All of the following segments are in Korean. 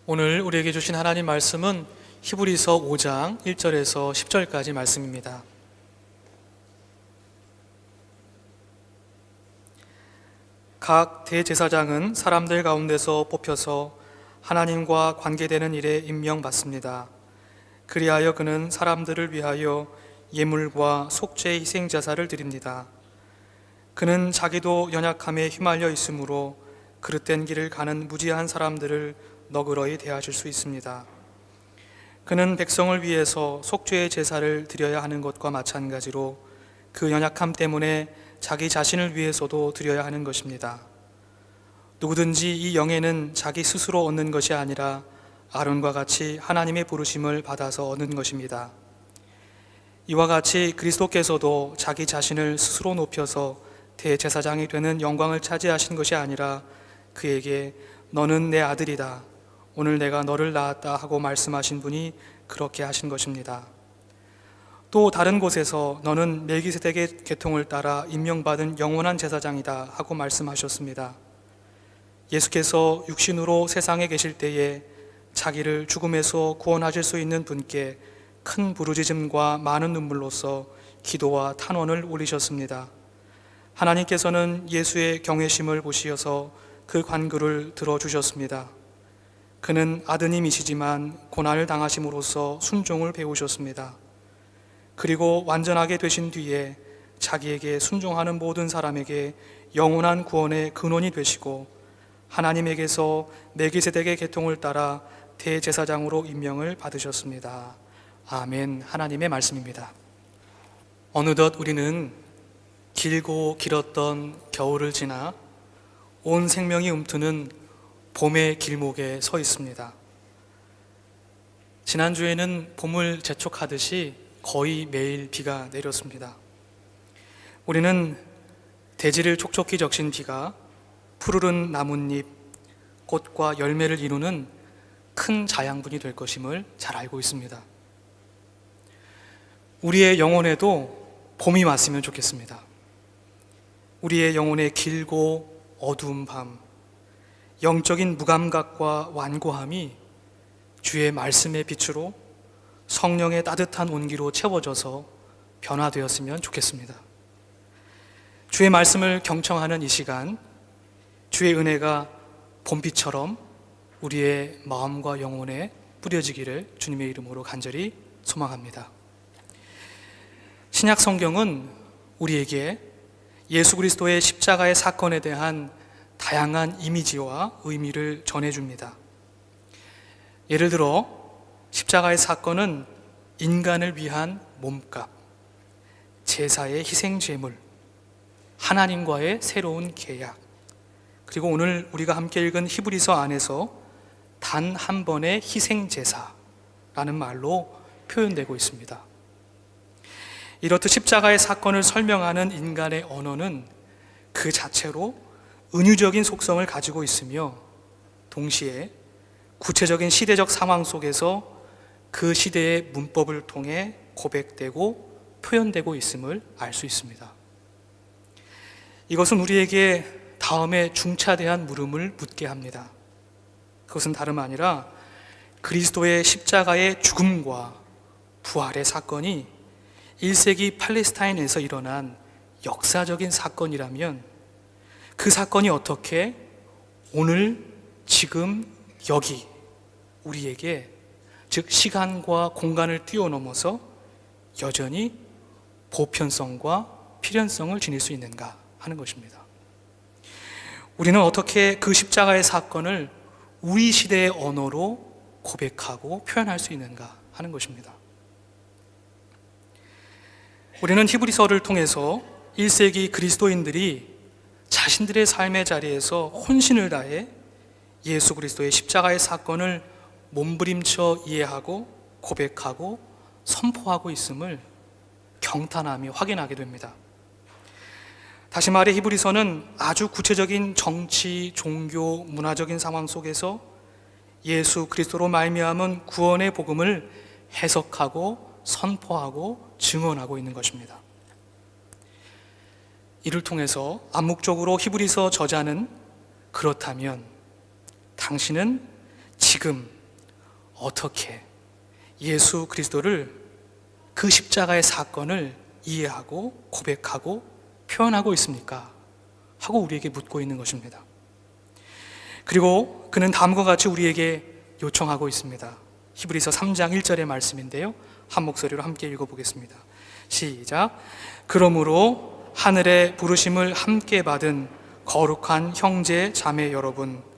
오늘 우리에게 주신 하나님 말씀은 히브리서 5장 1절에서 10절까지 말씀입니다. 각 대제사장은 사람들 가운데서 뽑혀서 하나님과 관계되는 일에 임명받습니다. 그리하여 그는 사람들을 위하여 예물과 속죄 희생제사를 드립니다. 그는 자기도 연약함에 휘말려 있으므로 그릇된 길을 가는 무지한 사람들을 너그러이 대하실 수 있습니다. 그는 백성을 위해서 속죄의 제사를 드려야 하는 것과 마찬가지로 그 연약함 때문에 자기 자신을 위해서도 드려야 하는 것입니다. 누구든지 이 영예는 자기 스스로 얻는 것이 아니라 아론과 같이 하나님의 부르심을 받아서 얻는 것입니다. 이와 같이 그리스도께서도 자기 자신을 스스로 높여서 대제사장이 되는 영광을 차지하신 것이 아니라 그에게 너는 내 아들이다, 오늘 내가 너를 낳았다 하고 말씀하신 분이 그렇게 하신 것입니다. 또 다른 곳에서 너는 멜기세덱의 계통을 따라 임명받은 영원한 제사장이다 하고 말씀하셨습니다. 예수께서 육신으로 세상에 계실 때에 자기를 죽음에서 구원하실 수 있는 분께 큰 부르짖음과 많은 눈물로써 기도와 탄원을 올리셨습니다. 하나님께서는 예수의 경외심을 보시어서 그 간구를 들어주셨습니다. 그는 아드님이시지만 고난을 당하심으로써 순종을 배우셨습니다. 그리고 완전하게 되신 뒤에 자기에게 순종하는 모든 사람에게 영원한 구원의 근원이 되시고 하나님에게서 멜기세덱의 계통을 따라 대제사장으로 임명을 받으셨습니다. 아멘. 하나님의 말씀입니다. 어느덧 우리는 길고 길었던 겨울을 지나 온 생명이 움트는 봄의 길목에 서 있습니다. 지난주에는 봄을 재촉하듯이 거의 매일 비가 내렸습니다. 우리는 대지를 촉촉히 적신 비가 푸르른 나뭇잎, 꽃과 열매를 이루는 큰 자양분이 될 것임을 잘 알고 있습니다. 우리의 영혼에도 봄이 왔으면 좋겠습니다. 우리의 영혼의 길고 어두운 밤, 영적인 무감각과 완고함이 주의 말씀의 빛으로 성령의 따뜻한 온기로 채워져서 변화되었으면 좋겠습니다. 주의 말씀을 경청하는 이 시간, 주의 은혜가 봄비처럼 우리의 마음과 영혼에 뿌려지기를 주님의 이름으로 간절히 소망합니다. 신약 성경은 우리에게 예수 그리스도의 십자가의 사건에 대한 다양한 이미지와 의미를 전해줍니다. 예를 들어 십자가의 사건은 인간을 위한 몸값, 제사의 희생 제물, 하나님과의 새로운 계약, 그리고 오늘 우리가 함께 읽은 히브리서 안에서 단 한 번의 희생 제사라는 말로 표현되고 있습니다. 이렇듯 십자가의 사건을 설명하는 인간의 언어는 그 자체로 은유적인 속성을 가지고 있으며 동시에 구체적인 시대적 상황 속에서 그 시대의 문법을 통해 고백되고 표현되고 있음을 알 수 있습니다. 이것은 우리에게 다음에 중차대한 물음을 묻게 합니다. 그것은 다름 아니라 그리스도의 십자가의 죽음과 부활의 사건이 1세기 팔레스타인에서 일어난 역사적인 사건이라면 그 사건이 어떻게 오늘, 지금, 여기 우리에게, 즉 시간과 공간을 뛰어넘어서 여전히 보편성과 필연성을 지닐 수 있는가 하는 것입니다. 우리는 어떻게 그 십자가의 사건을 우리 시대의 언어로 고백하고 표현할 수 있는가 하는 것입니다. 우리는 히브리서를 통해서 1세기 그리스도인들이 자신들의 삶의 자리에서 혼신을 다해 예수 그리스도의 십자가의 사건을 몸부림쳐 이해하고 고백하고 선포하고 있음을 경탄하며 확인하게 됩니다. 다시 말해 히브리서는 아주 구체적인 정치, 종교, 문화적인 상황 속에서 예수 그리스도로 말미암은 구원의 복음을 해석하고 선포하고 증언하고 있는 것입니다. 이를 통해서 암묵적으로 히브리서 저자는 그렇다면 당신은 지금 어떻게 예수 그리스도를, 그 십자가의 사건을 이해하고 고백하고 표현하고 있습니까? 하고 우리에게 묻고 있는 것입니다. 그리고 그는 다음과 같이 우리에게 요청하고 있습니다. 히브리서 3장 1절의 말씀인데요, 한 목소리로 함께 읽어보겠습니다. 시작. 그러므로 하늘의 부르심을 함께 받은 거룩한 형제 자매 여러분,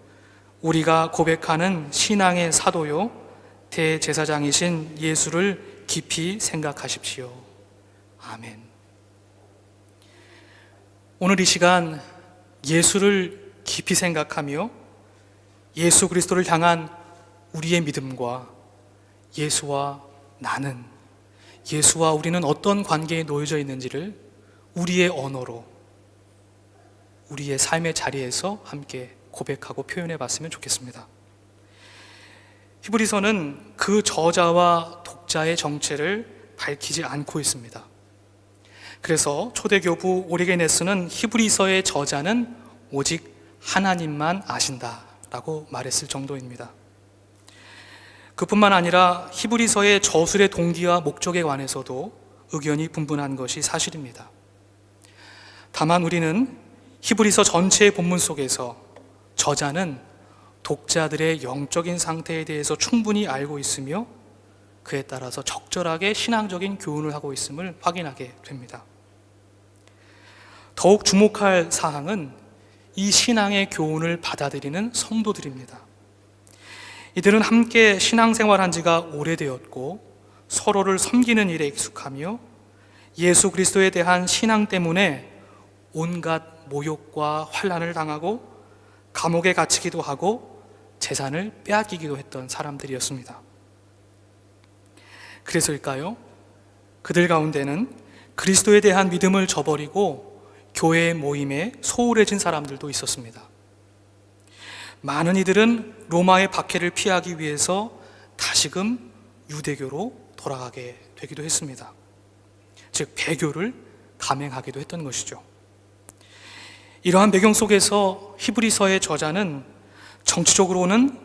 우리가 고백하는 신앙의 사도요 대제사장이신 예수를 깊이 생각하십시오. 아멘. 오늘 이 시간 예수를 깊이 생각하며 예수 그리스도를 향한 우리의 믿음과 예수와 나는, 예수와 우리는 어떤 관계에 놓여져 있는지를 우리의 언어로, 우리의 삶의 자리에서 함께 고백하고 표현해 봤으면 좋겠습니다. 히브리서는 그 저자와 독자의 정체를 밝히지 않고 있습니다. 그래서 초대교부 오리게네스는 히브리서의 저자는 오직 하나님만 아신다라고 말했을 정도입니다. 그뿐만 아니라 히브리서의 저술의 동기와 목적에 관해서도 의견이 분분한 것이 사실입니다. 다만 우리는 히브리서 전체의 본문 속에서 저자는 독자들의 영적인 상태에 대해서 충분히 알고 있으며 그에 따라서 적절하게 신앙적인 교훈을 하고 있음을 확인하게 됩니다. 더욱 주목할 사항은 이 신앙의 교훈을 받아들이는 성도들입니다. 이들은 함께 신앙생활한 지가 오래되었고 서로를 섬기는 일에 익숙하며 예수 그리스도에 대한 신앙 때문에 온갖 모욕과 환난을 당하고 감옥에 갇히기도 하고 재산을 빼앗기기도 했던 사람들이었습니다. 그래서일까요? 그들 가운데는 그리스도에 대한 믿음을 저버리고 교회 모임에 소홀해진 사람들도 있었습니다. 많은 이들은 로마의 박해를 피하기 위해서 다시금 유대교로 돌아가게 되기도 했습니다. 즉 배교를 감행하기도 했던 것이죠. 이러한 배경 속에서 히브리서의 저자는 정치적으로는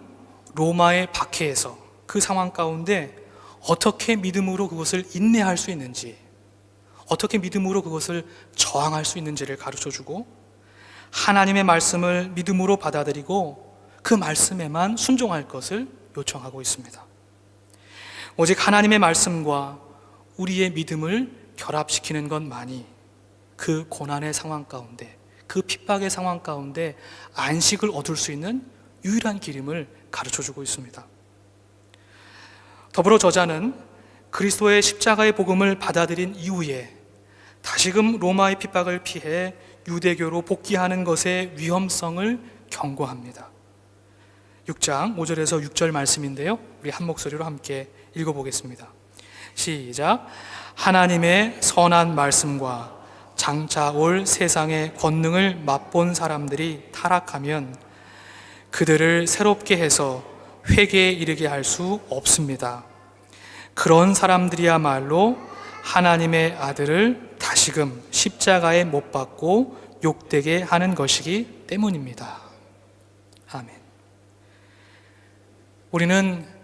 로마의 박해에서, 그 상황 가운데 어떻게 믿음으로 그것을 인내할 수 있는지, 어떻게 믿음으로 그것을 저항할 수 있는지를 가르쳐주고 하나님의 말씀을 믿음으로 받아들이고 그 말씀에만 순종할 것을 요청하고 있습니다. 오직 하나님의 말씀과 우리의 믿음을 결합시키는 것만이 그 고난의 상황 가운데, 그 핍박의 상황 가운데 안식을 얻을 수 있는 유일한 길임을 가르쳐주고 있습니다. 더불어 저자는 그리스도의 십자가의 복음을 받아들인 이후에 다시금 로마의 핍박을 피해 유대교로 복귀하는 것의 위험성을 경고합니다. 6장 5절에서 6절 말씀인데요, 우리 한 목소리로 함께 읽어보겠습니다. 시작. 하나님의 선한 말씀과 장차 올 세상의 권능을 맛본 사람들이 타락하면 그들을 새롭게 해서 회개에 이르게 할 수 없습니다. 그런 사람들이야말로 하나님의 아들을 다시금 십자가에 못 박고 욕되게 하는 것이기 때문입니다. 아멘. 우리는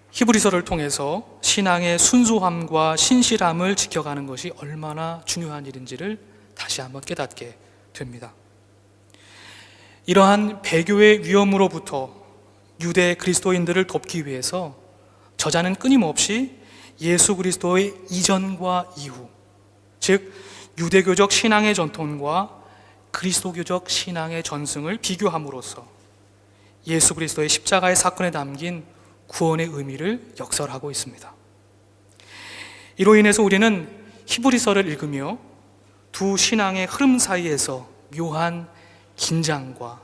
히브리서를 통해서 신앙의 순수함과 신실함을 지켜가는 것이 얼마나 중요한 일인지를 다시 한번 깨닫게 됩니다. 이러한 배교의 위험으로부터 유대 그리스도인들을 돕기 위해서 저자는 끊임없이 예수 그리스도의 이전과 이후, 즉 유대교적 신앙의 전통과 그리스도교적 신앙의 전승을 비교함으로써 예수 그리스도의 십자가의 사건에 담긴 구원의 의미를 역설하고 있습니다. 이로 인해서 우리는 히브리서를 읽으며 두 신앙의 흐름 사이에서 묘한 긴장과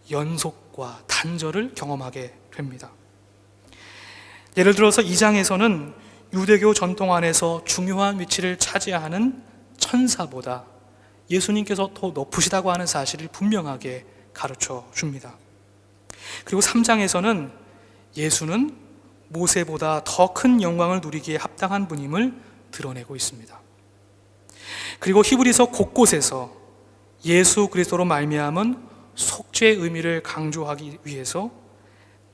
연속과 단절을 경험하게 됩니다. 예를 들어서 2장에서는 유대교 전통 안에서 중요한 위치를 차지하는 천사보다 예수님께서 더 높으시다고 하는 사실을 분명하게 가르쳐 줍니다. 그리고 3장에서는 예수는 모세보다 더 큰 영광을 누리기에 합당한 분임을 드러내고 있습니다. 그리고 히브리서 곳곳에서 예수 그리스도로 말미암은 속죄의 의미를 강조하기 위해서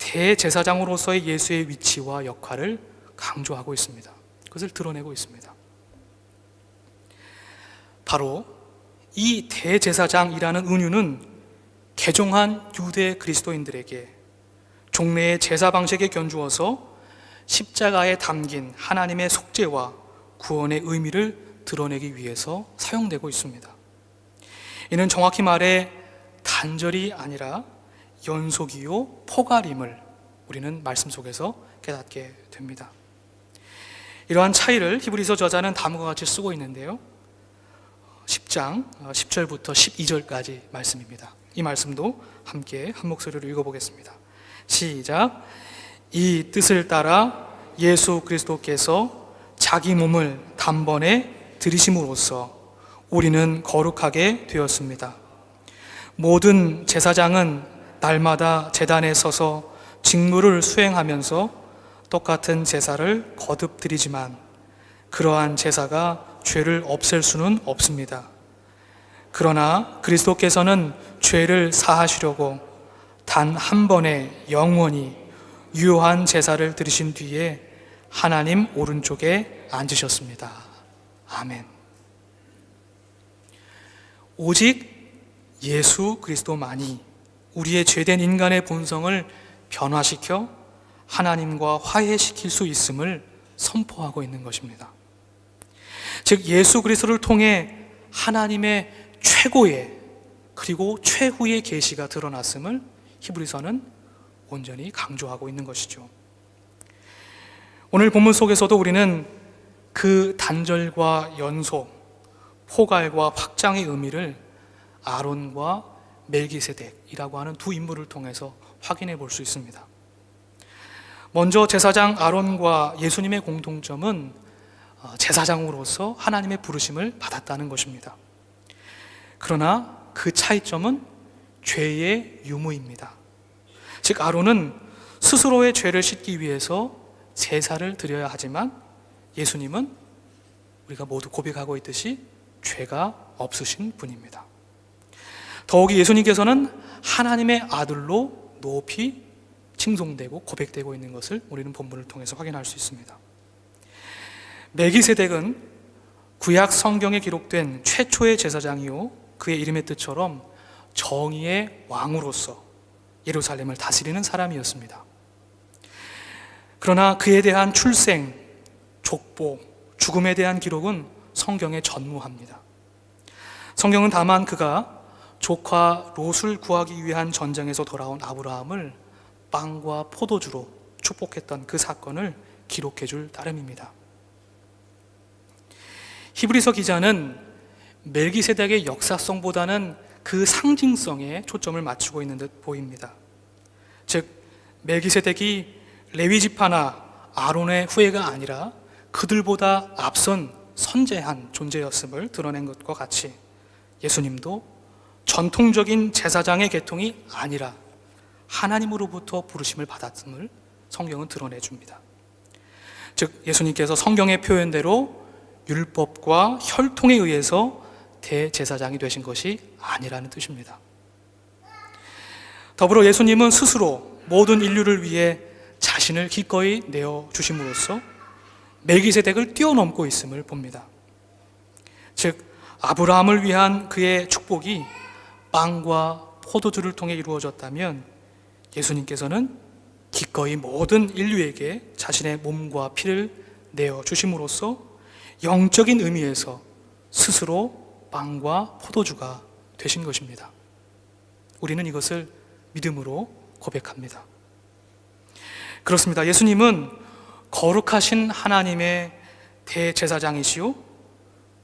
대제사장으로서의 예수의 위치와 역할을 강조하고 있습니다. 그것을 드러내고 있습니다. 바로 이 대제사장이라는 은유는 개종한 유대 그리스도인들에게 종래의 제사 방식에 견주어서 십자가에 담긴 하나님의 속죄와 구원의 의미를 드러내기 위해서 사용되고 있습니다. 이는 정확히 말해 단절이 아니라 연속이요 포괄임을 우리는 말씀 속에서 깨닫게 됩니다. 이러한 차이를 히브리서 저자는 다음과 같이 쓰고 있는데요, 10장 10절부터 12절까지 말씀입니다. 이 말씀도 함께 한 목소리로 읽어보겠습니다. 시작. 이 뜻을 따라 예수 그리스도께서 자기 몸을 단번에 들이심으로써 우리는 거룩하게 되었습니다. 모든 제사장은 날마다 제단에 서서 직무를 수행하면서 똑같은 제사를 거듭 드리지만 그러한 제사가 죄를 없앨 수는 없습니다. 그러나 그리스도께서는 죄를 사하시려고 단 한 번에 영원히 유효한 제사를 드리신 뒤에 하나님 오른쪽에 앉으셨습니다. 아멘. 오직 예수 그리스도만이 우리의 죄된 인간의 본성을 변화시켜 하나님과 화해시킬 수 있음을 선포하고 있는 것입니다. 즉 예수 그리스도를 통해 하나님의 최고의 그리고 최후의 계시가 드러났음을 히브리서는 온전히 강조하고 있는 것이죠. 오늘 본문 속에서도 우리는 그 단절과 연속, 포괄과 확장의 의미를 아론과 멜기세덱이라고 하는 두 인물을 통해서 확인해 볼 수 있습니다. 먼저 제사장 아론과 예수님의 공통점은 제사장으로서 하나님의 부르심을 받았다는 것입니다. 그러나 그 차이점은 죄의 유무입니다. 즉 아론은 스스로의 죄를 씻기 위해서 제사를 드려야 하지만 예수님은 우리가 모두 고백하고 있듯이 죄가 없으신 분입니다. 더욱이 예수님께서는 하나님의 아들로 높이 칭송되고 고백되고 있는 것을 우리는 본문을 통해서 확인할 수 있습니다. 멜기세덱은 구약 성경에 기록된 최초의 제사장이요 그의 이름의 뜻처럼 정의의 왕으로서 예루살렘을 다스리는 사람이었습니다. 그러나 그에 대한 출생, 족보, 죽음에 대한 기록은 성경에 전무합니다. 성경은 다만 그가 조카 롯을 구하기 위한 전쟁에서 돌아온 아브라함을 빵과 포도주로 축복했던 그 사건을 기록해 줄 따름입니다. 히브리서 기자는 멜기세덱의 역사성보다는 그 상징성에 초점을 맞추고 있는 듯 보입니다. 즉 멜기세덱이 레위 지파나 아론의 후예가 아니라 그들보다 앞선 선재한 존재였음을 드러낸 것과 같이 예수님도 전통적인 제사장의 계통이 아니라 하나님으로부터 부르심을 받았음을 성경은 드러내줍니다. 즉 예수님께서 성경의 표현대로 율법과 혈통에 의해서 대제사장이 되신 것이 아니라는 뜻입니다. 더불어 예수님은 스스로 모든 인류를 위해 자신을 기꺼이 내어주심으로써 멜기세덱을 뛰어넘고 있음을 봅니다. 즉 아브라함을 위한 그의 축복이 빵과 포도주를 통해 이루어졌다면 예수님께서는 기꺼이 모든 인류에게 자신의 몸과 피를 내어주심으로써 영적인 의미에서 스스로 빵과 포도주가 되신 것입니다. 우리는 이것을 믿음으로 고백합니다. 그렇습니다. 예수님은 거룩하신 하나님의 대제사장이시요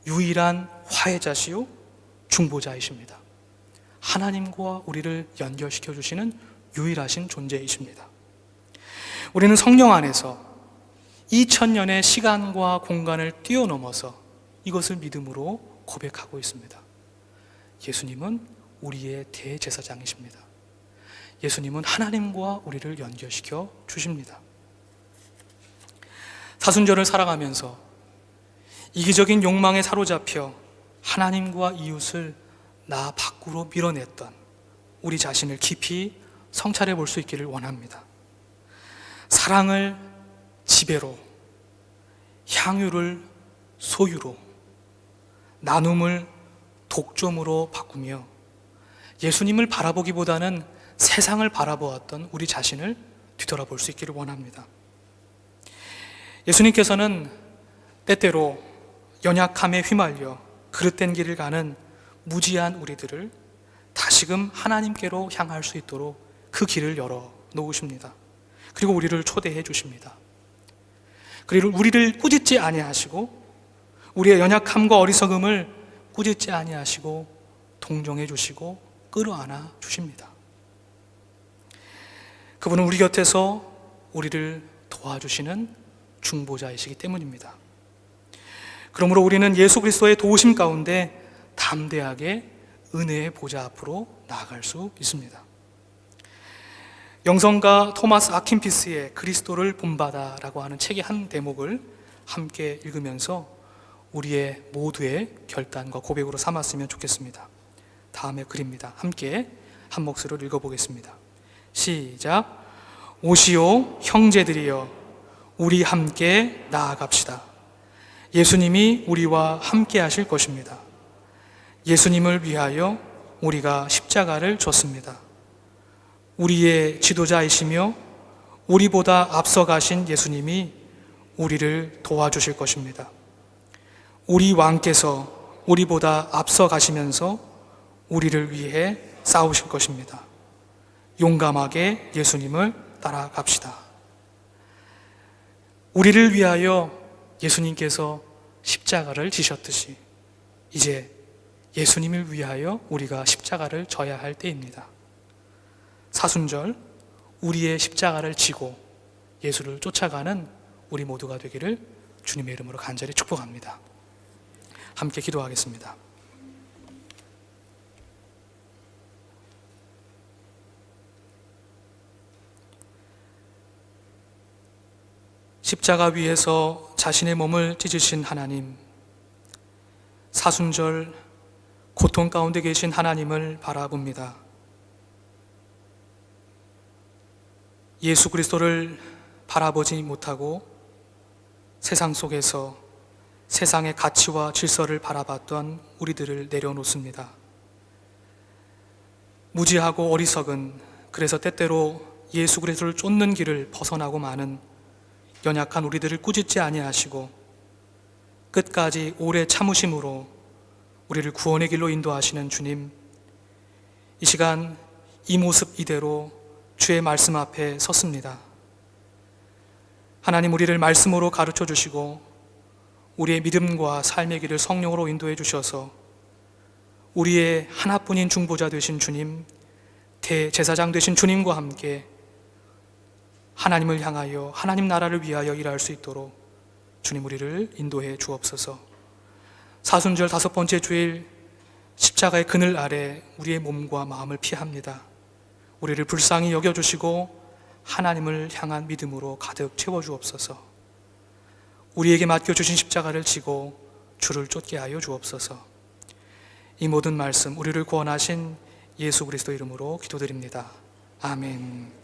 유일한 화해자시요 중보자이십니다. 하나님과 우리를 연결시켜 주시는 유일하신 존재이십니다. 우리는 성령 안에서 2000년의 시간과 공간을 뛰어넘어서 이것을 믿음으로 고백하고 있습니다. 예수님은 우리의 대제사장이십니다. 예수님은 하나님과 우리를 연결시켜 주십니다. 사순절을 살아가면서 이기적인 욕망에 사로잡혀 하나님과 이웃을 나 밖으로 밀어냈던 우리 자신을 깊이 성찰해 볼 수 있기를 원합니다. 사랑을 지배로, 향유를 소유로, 나눔을 독점으로 바꾸며 예수님을 바라보기보다는 세상을 바라보았던 우리 자신을 뒤돌아볼 수 있기를 원합니다. 예수님께서는 때때로 연약함에 휘말려 그릇된 길을 가는 무지한 우리들을 다시금 하나님께로 향할 수 있도록 그 길을 열어 놓으십니다. 그리고 우리를 초대해 주십니다. 그리고 우리를 꾸짖지 아니하시고 우리의 연약함과 어리석음을 꾸짖지 아니하시고 동정해 주시고 끌어안아 주십니다. 그분은 우리 곁에서 우리를 도와주시는 중보자이시기 때문입니다. 그러므로 우리는 예수 그리스도의 도우심 가운데 담대하게 은혜의 보좌 앞으로 나아갈 수 있습니다. 영성가 토마스 아킨피스의 그리스도를 본받아라고 하는 책의 한 대목을 함께 읽으면서 우리의 모두의 결단과 고백으로 삼았으면 좋겠습니다. 다음의 글입니다. 함께 한 목소리로 읽어보겠습니다. 시작. 오시오 형제들이여, 우리 함께 나아갑시다. 예수님이 우리와 함께 하실 것입니다. 예수님을 위하여 우리가 십자가를 줬습니다. 우리의 지도자이시며 우리보다 앞서가신 예수님이 우리를 도와주실 것입니다. 우리 왕께서 우리보다 앞서가시면서 우리를 위해 싸우실 것입니다. 용감하게 예수님을 따라갑시다. 우리를 위하여 예수님께서 십자가를 지셨듯이 이제 예수님을 위하여 우리가 십자가를 져야 할 때입니다. 사순절, 우리의 십자가를 지고 예수를 쫓아가는 우리 모두가 되기를 주님의 이름으로 간절히 축복합니다. 함께 기도하겠습니다. 십자가 위에서 자신의 몸을 찢으신 하나님, 사순절 고통 가운데 계신 하나님을 바라봅니다. 예수 그리스도를 바라보지 못하고 세상 속에서 세상의 가치와 질서를 바라봤던 우리들을 내려놓습니다. 무지하고 어리석은, 그래서 때때로 예수 그리스도를 쫓는 길을 벗어나고 마는 연약한 우리들을 꾸짖지 아니하시고 끝까지 오래 참으심으로 우리를 구원의 길로 인도하시는 주님, 이 시간 이 모습 이대로 주의 말씀 앞에 섰습니다. 하나님, 우리를 말씀으로 가르쳐 주시고 우리의 믿음과 삶의 길을 성령으로 인도해 주셔서 우리의 하나뿐인 중보자 되신 주님, 대제사장 되신 주님과 함께 하나님을 향하여 하나님 나라를 위하여 일할 수 있도록 주님 우리를 인도해 주옵소서. 사순절 5번째 주일 십자가의 그늘 아래 우리의 몸과 마음을 피합니다. 우리를 불쌍히 여겨주시고 하나님을 향한 믿음으로 가득 채워주옵소서. 우리에게 맡겨주신 십자가를 지고 주를 쫓게 하여 주옵소서. 이 모든 말씀 우리를 구원하신 예수 그리스도 이름으로 기도드립니다. 아멘.